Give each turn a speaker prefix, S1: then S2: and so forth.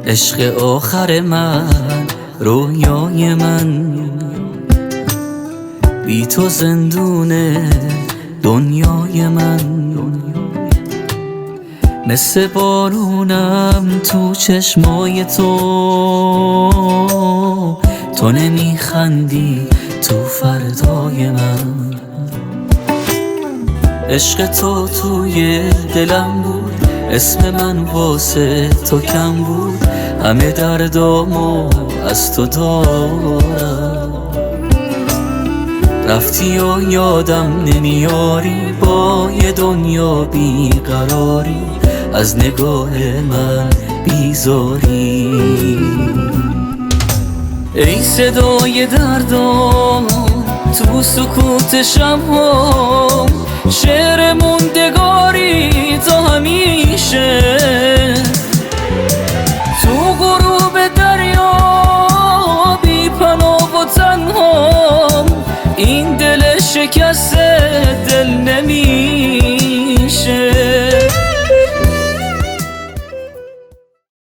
S1: عشق آخر من، رویای من، بی تو زندونه دنیای من. مثل بارونم تو چشمای تو نمیخندی تو فردای من. عشق تو توی دلم بود، اسم من واسه تو کم بود، همه دردامو از تو دارم. رفتی و یادم نمیاری، با یه دنیا بیقراری، از نگاه من بیزاری. ای صدای دردام تو سکوت شب‌هام، شعر موندگاری تا همیشه. تو غروب دریا بی پناه و تنهام، این دل شکسته دل نمیشه.